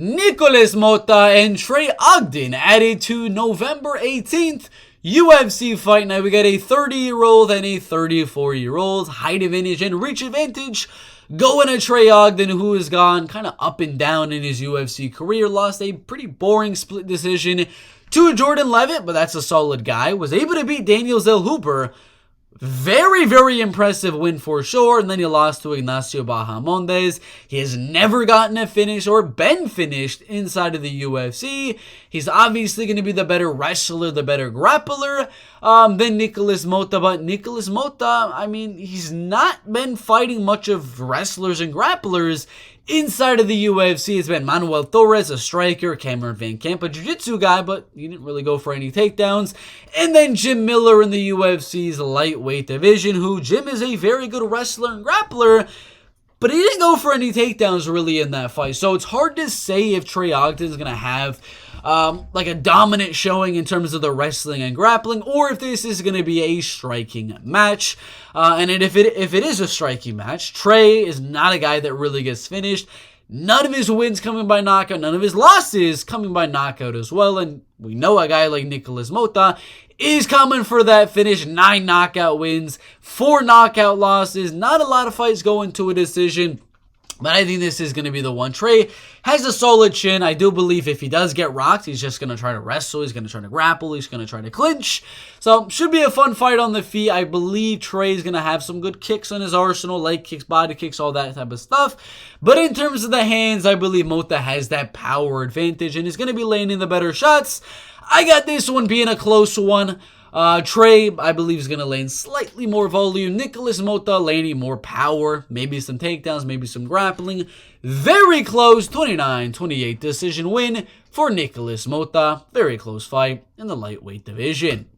Nikolas Motta and Trey Ogden added to November 18th UFC fight. Now we got a 30-year-old and a 34-year-old. Height advantage and reach advantage going to Trey Ogden, who has gone kind of up and down in his UFC career. Lost a pretty boring split decision to Jordan Levitt, but that's a solid guy. Was able to beat Daniel Zellhuber. Very, very impressive win for sure. And then he lost to Ignacio Bahamondes. He has never gotten a finish or been finished inside of the UFC. He's obviously going to be the better wrestler, the better grappler than Nikolas Motta. But Nikolas Motta, I mean, he's not been fighting much of wrestlers and grapplers inside of the UFC. It's been Manuel Torres, a striker, Cameron Van Camp, a jiu-jitsu guy, but he didn't really go for any takedowns. And then Jim Miller in the UFC's lightweight division, who Jim is a very good wrestler and grappler, but he didn't go for any takedowns really in that fight. So it's hard to say if Trey Ogden is going to have like a dominant showing in terms of the wrestling and grappling, or if this is going to be a striking match. And if it is a striking match, Trey is not a guy that really gets finished. None of his wins coming by knockout, none of his losses coming by knockout as well. And we know a guy like Nikolas Motta is coming for that finish. 9 knockout wins, 4 knockout losses. Not a lot of fights going to a decision, but I think this is going to be the one. Trey has a solid chin. I do believe if he does get rocked, he's just going to try to wrestle. He's going to try to grapple. He's going to try to clinch. So, should be a fun fight on the feet. I believe Trey is going to have some good kicks on his arsenal. Leg kicks, body kicks, all that type of stuff. But in terms of the hands, I believe Motta has that power advantage and is going to be landing the better shots. I got this one being a close one. Trey, I believe, is going to land slightly more volume. Nikolas Motta landing more power. Maybe some takedowns, maybe some grappling. Very close, 29-28 decision win for Nikolas Motta. Very close fight in the lightweight division.